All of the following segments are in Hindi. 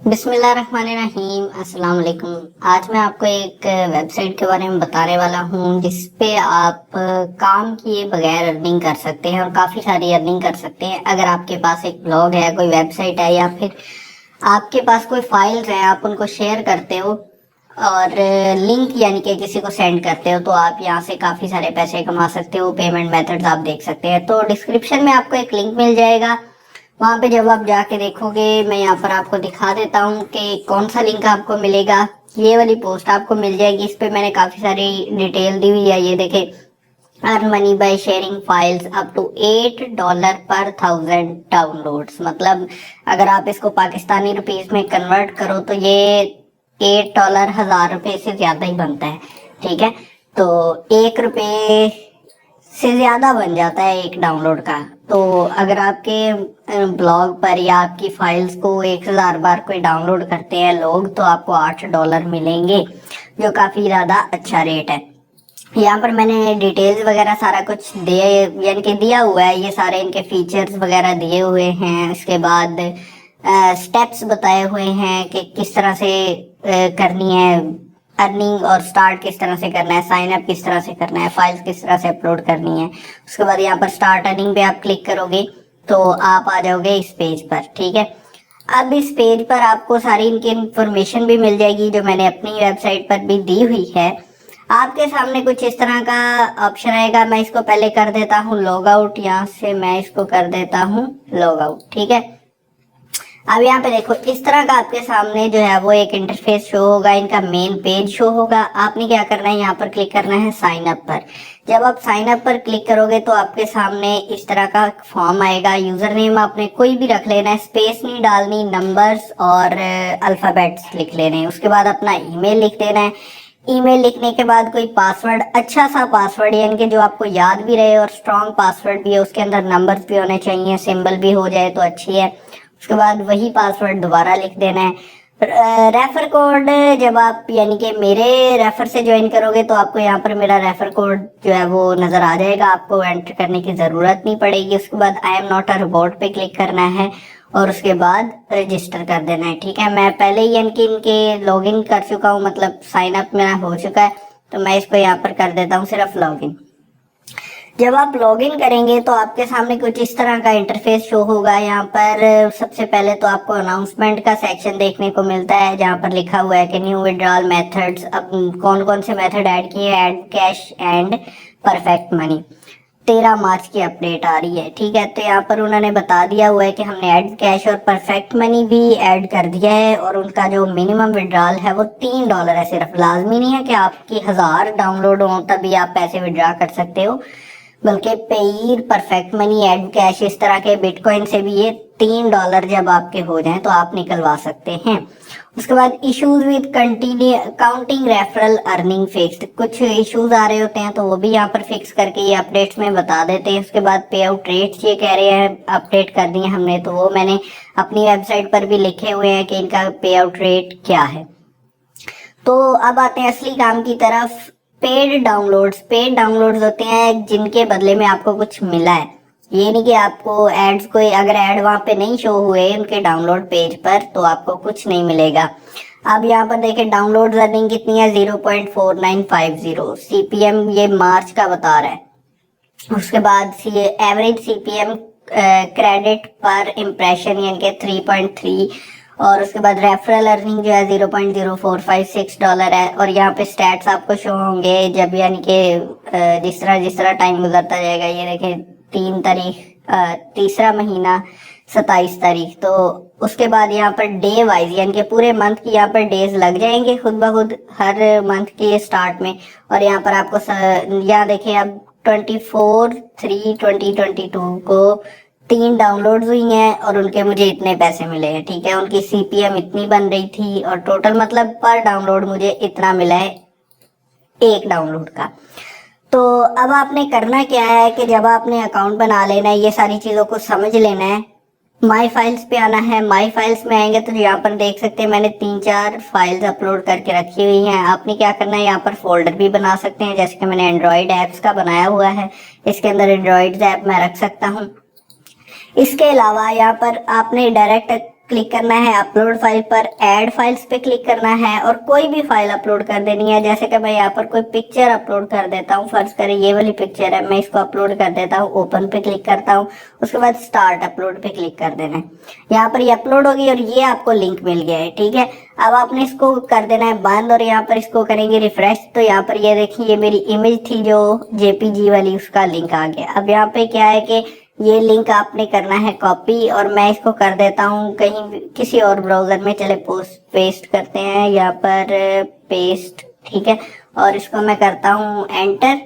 बिस्मिल्लाहिर्रहमानिर्रहीम अस्सलाम वालेकुम। आज मैं आपको एक वेबसाइट के बारे में बताने वाला हूँ जिसपे आप काम किए बगैर अर्निंग कर सकते हैं और काफ़ी सारी अर्निंग कर सकते हैं। अगर आपके पास एक ब्लॉग है, कोई वेबसाइट है या फिर आपके पास कोई फाइल्स हैं, आप उनको शेयर करते हो और लिंक यानी कि किसी को सेंड करते हो तो आप यहाँ से काफ़ी सारे पैसे कमा सकते हो। पेमेंट मेथड्स आप देख सकते हैं। तो डिस्क्रिप्शन में आपको एक लिंक मिल जाएगा, वहां पे जब आप जाके देखोगे मैं यहाँ पर आपको दिखा देता हूँ कि कौन सा लिंक आपको मिलेगा। ये वाली पोस्ट आपको मिल जाएगी, इस पे मैंने काफी सारी डिटेल दी हुई है। ये देखे, earn money by sharing files up to $8 per 1000 downloads. मतलब अगर आप इसको पाकिस्तानी रुपीस में कन्वर्ट करो तो ये $8 1000 से ज्यादा ही बनता है। ठीक है, तो ₹1 से ज्यादा बन जाता है एक डाउनलोड का। तो अगर आपके ब्लॉग पर या आपकी फाइल्स को 1000 बार कोई डाउनलोड करते हैं लोग तो आपको $8 मिलेंगे, जो काफी ज्यादा अच्छा रेट है। यहाँ पर मैंने डिटेल्स वगैरह सारा कुछ दे यानी कि दिया हुआ है। ये सारे इनके फीचर्स वगैरह दिए हुए हैं। इसके बाद स्टेप्स बताए हुए हैं कि किस तरह से करनी है अर्निंग और स्टार्ट किस तरह से करना है, साइन अप किस तरह से करना है, फाइल्स किस तरह से अपलोड करनी है। उसके बाद यहाँ पर स्टार्ट अर्निंग पे आप क्लिक करोगे तो आप आ जाओगे इस पेज पर। ठीक है, अब इस पेज पर आपको सारी इनकी इंफॉर्मेशन भी मिल जाएगी जो मैंने अपनी वेबसाइट पर भी दी हुई है। आपके सामने कुछ इस तरह का ऑप्शन आएगा। मैं इसको पहले कर देता हूँ लॉग आउट, यहाँ से मैं इसको कर देता हूँ लॉग आउट। ठीक है, अब यहाँ पे देखो इस तरह का आपके सामने जो है वो एक इंटरफेस शो होगा, इनका मेन पेज शो होगा। आपने क्या करना है, यहाँ पर क्लिक करना है साइन अप पर। जब आप साइन अप पर क्लिक करोगे तो आपके सामने इस तरह का फॉर्म आएगा। यूजर नेम आपने कोई भी रख लेना है, स्पेस नहीं डालनी, नंबर्स और अल्फाबेट्स लिख लेने हैं। उसके बाद अपना ईमेल लिख देना है। ईमेल लिखने के बाद कोई पासवर्ड, अच्छा सा पासवर्ड यानी कि जो आपको याद भी रहे और स्ट्रॉन्ग पासवर्ड भी है, उसके अंदर नंबर्स भी होने चाहिए, सिंबल भी हो जाए तो अच्छी है। उसके बाद वही पासवर्ड दोबारा लिख देना है। रेफर कोड जब आप यानी कि मेरे रेफर से ज्वाइन करोगे तो आपको यहाँ पर मेरा रेफर कोड जो है वो नजर आ जाएगा, आपको एंटर करने की जरूरत नहीं पड़ेगी। उसके बाद I am not a robot पे क्लिक करना है और उसके बाद रजिस्टर कर देना है। ठीक है, मैं पहले ही यानी कि इनके लॉगिन कर चुका हूँ, मतलब साइन अप मेरा हो चुका है, तो मैं इसको यहाँ पर कर देता हूँ सिर्फ लॉगिन। जब आप लॉगिन करेंगे तो आपके सामने कुछ इस तरह का इंटरफेस शो होगा। यहाँ पर सबसे पहले तो आपको अनाउंसमेंट का सेक्शन देखने को मिलता है जहाँ पर लिखा हुआ है कि न्यू विड्रॉल मेथड्स। अब कौन कौन से मेथड ऐड किए, add cash and perfect money. 13 मार्च की अपडेट आ रही है। ठीक है, तो यहाँ पर उन्होंने बता दिया हुआ है कि हमने ऐड कैश और परफेक्ट मनी भी ऐड कर दिया है और उनका जो मिनिमम विड्रॉल है वो $3 है। सिर्फ लाजमी नहीं है कि आपकी 1000 डाउनलोड हो तभी आप पैसे विड्रॉ कर सकते हो, बल्कि Payeer, Perfect Money, ad cash, इस तरह के बिटकॉइन से भी ये $3 जब आपके हो जाएं तो आप निकलवा सकते हैं। उसके बाद issues with continue counting referral earning fixed, कुछ इश्यूज आ रहे होते हैं तो वो भी यहाँ पर फिक्स करके ये अपडेट्स में बता देते हैं। उसके बाद पे आउट रेट्स ये कह रहे हैं अपडेट कर दिए हमने, तो वो मैंने अपनी वेबसाइट पर भी लिखे हुए हैं कि इनका पे आउट रेट क्या है। तो अब आते हैं असली काम की तरफ। पेड डाउनलोड्स होते हैं जिनके बदले में आपको कुछ मिला है। ये नहीं कि आपको एड्स, कोई अगर ऐड वहां पे नहीं शो हुए उनके डाउनलोड पेज पर तो आपको कुछ नहीं मिलेगा। अब यहाँ पर देखें डाउनलोड अर्निंग कितनी है, 0.4950 CPM ये मार्च का बता रहा है। उसके बाद एवरेज CPM क्रेडिट पर इम्प्रेशन यानी कि 3.3 और उसके बाद रेफरल अर्निंग जो है $0.0456 है। और यहाँ पे स्टैट्स आपको शो होंगे जब यानी कि जिस तरह टाइम गुजरता जाएगा। ये देखें 3 तारीख, तीसरा महीना 27 तारीख। तो उसके बाद यहाँ पर डे वाइज यानी कि पूरे मंथ की यहाँ पर डेज लग जाएंगे खुद ब खुद हर मंथ के स्टार्ट में। और यहाँ पर आपको यहाँ देखें अब 24/3/2022 को 3 डाउनलोड्स हुई हैं और उनके मुझे इतने पैसे मिले हैं। ठीक है, उनकी CPM इतनी बन रही थी और टोटल मतलब पर डाउनलोड मुझे इतना मिला है एक डाउनलोड का। तो अब आपने करना क्या है कि जब आपने अकाउंट बना लेना है, ये सारी चीज़ों को समझ लेना है, माई फाइल्स पे आना है। माई फाइल्स में आएंगे तो यहाँ पर देख सकते हैं मैंने 3-4 फाइल्स अपलोड करके रखी हुई हैं। आपने क्या करना है, यहाँ पर फोल्डर भी बना सकते हैं, जैसे कि मैंने एंड्रॉयड ऐप्स का बनाया हुआ है, इसके अंदर एंड्रॉयड ऐप मैं रख सकता हूँ। इसके अलावा यहाँ पर आपने डायरेक्ट क्लिक करना है अपलोड फाइल पर, ऐड फाइल्स पे क्लिक करना है और कोई भी फाइल अपलोड कर देनी है। जैसे कि मैं यहाँ पर कोई पिक्चर अपलोड कर देता हूँ, फर्ज करें ये वाली पिक्चर है, मैं इसको अपलोड कर देता हूँ, ओपन पे क्लिक करता हूँ, उसके बाद स्टार्ट अपलोड पे क्लिक कर देना है। यहाँ पर ये अपलोड होगी और ये आपको लिंक मिल गया है, ठीक है। अब आपने इसको कर देना है बंद और यहाँ पर इसको करेंगे रिफ्रेश, तो यहाँ पर ये देखिए ये मेरी इमेज थी जो जेपीजी वाली, उसका लिंक आ गया। अब यहाँ पे क्या है कि ये लिंक आपने करना है कॉपी और मैं इसको कर देता हूँ कहीं किसी और ब्राउजर में। चले पेस्ट करते हैं यहाँ पर, पेस्ट, ठीक है, और इसको मैं करता हूँ एंटर।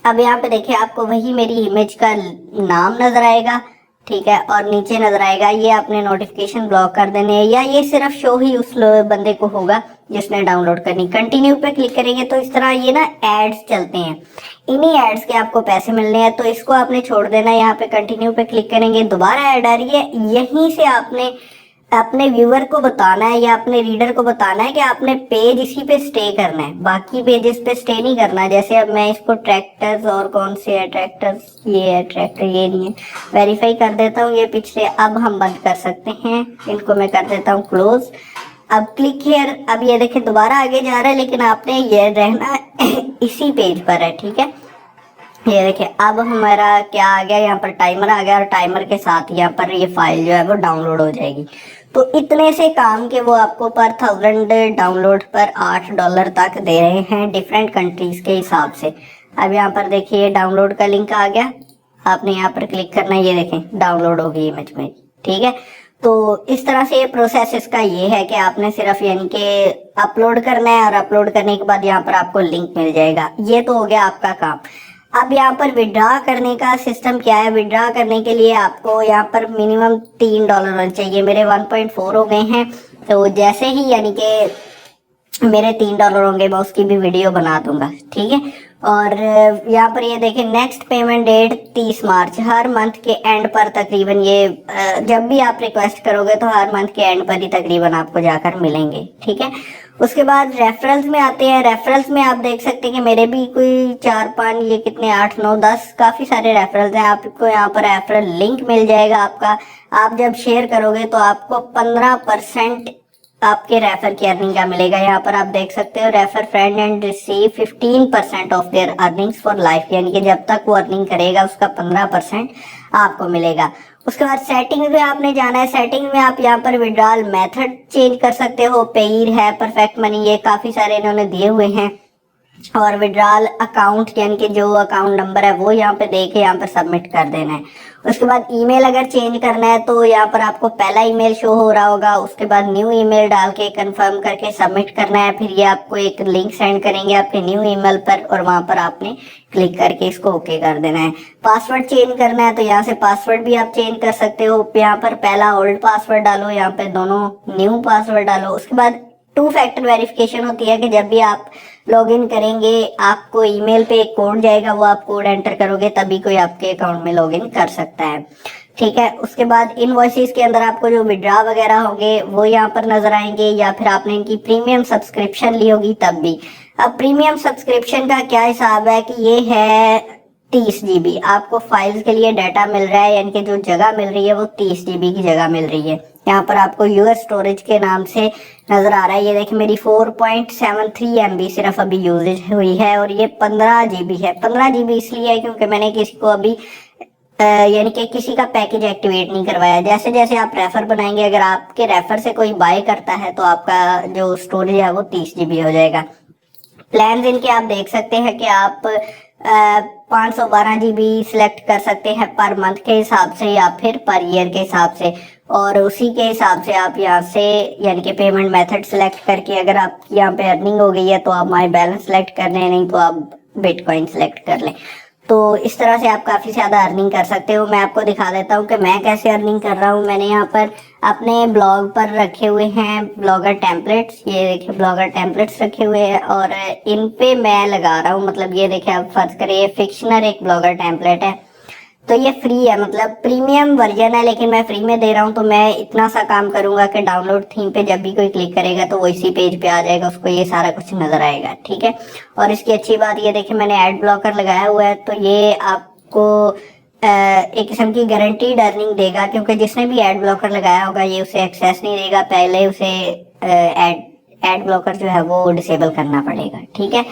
अब यहाँ पे देखिए आपको वही मेरी इमेज का नाम नजर आएगा, ठीक है, और नीचे नजर आएगा। ये आपने नोटिफिकेशन ब्लॉक कर देने हैं या ये सिर्फ शो ही उस बंदे को होगा जिसने डाउनलोड करनी। कंटिन्यू पे क्लिक करेंगे तो इस तरह ये ना एड्स चलते हैं, इन्हीं एड्स के आपको पैसे मिलने हैं, तो इसको आपने छोड़ देना है। यहाँ पे कंटिन्यू पे क्लिक करेंगे, दोबारा ऐड आ रही है, यहीं से आपने अपने व्यूअर को बताना है या अपने रीडर को बताना है कि आपने पेज इसी पे स्टे करना है, बाकी पेजेस पे स्टे नहीं करना। जैसे अब मैं इसको ट्रैक्टर्स, और कौन से है ट्रैक्टर्स, ये है ट्रैक्टर, ये नहीं है, वेरीफाई कर देता हूँ ये पिछले। अब हम बंद कर सकते हैं इनको, मैं कर देता हूँ क्लोज। अब क्लिक हियर, अब ये देखिए दोबारा आगे जा रहा है, लेकिन आपने ये रहना इसी पेज पर है, ठीक है। ये देखिए अब हमारा क्या आ गया, यहाँ पर टाइमर आ गया और टाइमर के साथ यहाँ पर ये फाइल जो है वो डाउनलोड हो जाएगी। तो इतने से काम के वो आपको पर 1000 डाउनलोड पर $8 तक दे रहे हैं डिफरेंट कंट्रीज के हिसाब से। अब यहाँ पर देखिए डाउनलोड का लिंक आ गया, आपने यहाँ पर क्लिक करना है, ये देखें डाउनलोड हो गई इमेज में, ठीक है। तो इस तरह से ये प्रोसेस इसका ये है कि आपने सिर्फ यानी कि अपलोड करना है और अपलोड करने के बाद यहाँ पर आपको लिंक मिल जाएगा। ये तो हो गया आपका काम। अब यहाँ पर विड्रॉ करने का सिस्टम क्या है। विड्रॉ करने के लिए आपको यहाँ पर मिनिमम $3 होना चाहिए। मेरे 1.4 हो गए हैं, तो जैसे ही यानी कि मेरे $3 होंगे मैं उसकी भी वीडियो बना दूंगा, ठीक है। और यहाँ पर ये देखें नेक्स्ट पेमेंट डेट 30 मार्च, हर मंथ के एंड पर तकरीबन ये जब भी आप रिक्वेस्ट करोगे तो हर मंथ के एंड पर ही तकरीबन आपको जाकर मिलेंगे, ठीक है। उसके बाद रेफरल्स में आते हैं। रेफरल्स में आप देख सकते हैं कि मेरे भी कोई 4-5, ये कितने 8, 9, 10 काफ़ी सारे रेफरल्स हैं। आपको यहाँ पर रेफरल लिंक मिल जाएगा आपका। आप जब शेयर करोगे तो आपको 15% आपके रेफर की अर्निंग का मिलेगा। यहाँ पर आप देख सकते हो refer friend and receive 15% of their earnings for life, यानी कि जब तक वो अर्निंग करेगा उसका 15% आपको मिलेगा। उसके बाद सेटिंग में आपने जाना है। सेटिंग में आप यहाँ पर विड्रॉल मेथड चेंज कर सकते हो, पेयर है, परफेक्ट मनी, ये काफी सारे इन्होंने दिए हुए हैं। और विड्रॉल अकाउंट यानी कि जो अकाउंट नंबर है वो यहाँ पे दे के यहाँ पर सबमिट कर देना है। उसके बाद ईमेल अगर चेंज करना है तो यहाँ पर आपको पहला ईमेल शो हो रहा होगा, उसके बाद न्यू ईमेल डाल के कंफर्म करके सबमिट करना है। फिर ये आपको एक लिंक सेंड करेंगे आपके न्यू ईमेल पर और वहां पर आपने क्लिक करके इसको ओके कर देना है। पासवर्ड चेंज करना है तो यहाँ से पासवर्ड भी आप चेंज कर सकते हो। यहाँ पर पहला ओल्ड पासवर्ड डालो, यहाँ पे दोनों न्यू पासवर्ड डालो। उसके बाद 2 फैक्टर वेरिफिकेशन होती है कि जब भी आप लॉगिन करेंगे आपको ईमेल पे एक कोड जाएगा, वो आप कोड एंटर करोगे तभी कोई आपके अकाउंट में लॉगिन कर सकता है, ठीक है। उसके बाद इनवॉइसेस के अंदर आपको जो विड्रॉ वगैरह होंगे वो यहाँ पर नजर आएंगे, या फिर आपने इनकी प्रीमियम सब्सक्रिप्शन ली होगी तब भी। अब प्रीमियम सब्सक्रिप्शन का क्या हिसाब है कि ये है 30 GB आपको फाइल्स के लिए डाटा मिल रहा है, यानी कि जो जगह मिल रही है वो 30 GB की जगह मिल रही है। यहाँ पर आपको यूएस स्टोरेज के नाम से नजर आ रहा है। ये देखिए मेरी 4.73 MB सिर्फ अभी यूजेज हुई है और ये 15 GB है। 15 GB इसलिए है क्योंकि मैंने किसी को अभी यानी कि किसी का पैकेज एक्टिवेट नहीं करवाया। जैसे जैसे आप रेफर बनाएंगे, अगर आपके रेफर से कोई बाय करता है तो आपका जो स्टोरेज है वो 30 GB हो जाएगा। प्लान इनके आप देख सकते हैं कि आप 512 GB सिलेक्ट कर सकते हैं पर मंथ के हिसाब से या फिर पर ईयर के हिसाब से, और उसी के हिसाब से आप यहाँ से यानी कि पेमेंट मेथड सिलेक्ट करके अगर आप यहाँ पे अर्निंग हो गई है तो आप माई बैलेंस सेलेक्ट कर लें, नहीं तो आप बिटकॉइन सेलेक्ट कर लें। तो इस तरह से आप काफ़ी ज़्यादा अर्निंग कर सकते हो। मैं आपको दिखा देता हूँ कि मैं कैसे अर्निंग कर रहा हूँ। मैंने यहाँ पर अपने ब्लॉग पर रखे हुए हैं ब्लॉगर टेम्पलेट्स, ये देखिए ब्लॉगर टेम्पलेट्स रखे हुए हैं और इन पे मैं लगा रहा हूँ। मतलब ये देखिए आप फर्ज करिए फिक्शनर एक ब्लॉगर टेम्पलेट है, तो ये फ्री है, मतलब प्रीमियम वर्जन है, लेकिन मैं फ्री में दे रहा हूँ। तो मैं इतना सा काम करूंगा कि डाउनलोड थीम पे जब भी कोई क्लिक करेगा तो वो इसी पेज पे आ जाएगा, उसको ये सारा कुछ नजर आएगा, ठीक है। और इसकी अच्छी बात ये देखिए मैंने एड ब्लॉकर लगाया हुआ है, तो ये आपको एक किस्म की गारंटीड अर्निंग देगा, क्योंकि जिसने भी एड ब्लॉकर लगाया होगा ये उसे एक्सेस नहीं देगा, पहले उसे एड ब्लॉकर जो है वो डिसेबल करना पड़ेगा। ठीक है,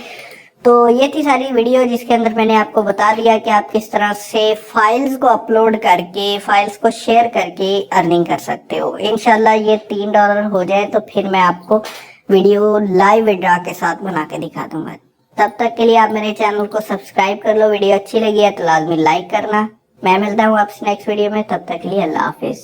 तो ये थी सारी वीडियो जिसके अंदर मैंने आपको बता दिया कि आप किस तरह से फाइल्स को अपलोड करके, फाइल्स को शेयर करके अर्निंग कर सकते हो। इंशाल्लाह ये $3 हो जाए तो फिर मैं आपको वीडियो लाइव विड्रॉ के साथ बना के दिखा दूंगा। तब तक के लिए आप मेरे चैनल को सब्सक्राइब कर लो। वीडियो अच्छी लगी है तो लाजमी लाइक करना। मैं मिलता हूँ आपसे नेक्स्ट वीडियो में, तब तक के लिए अल्लाह हाफिज।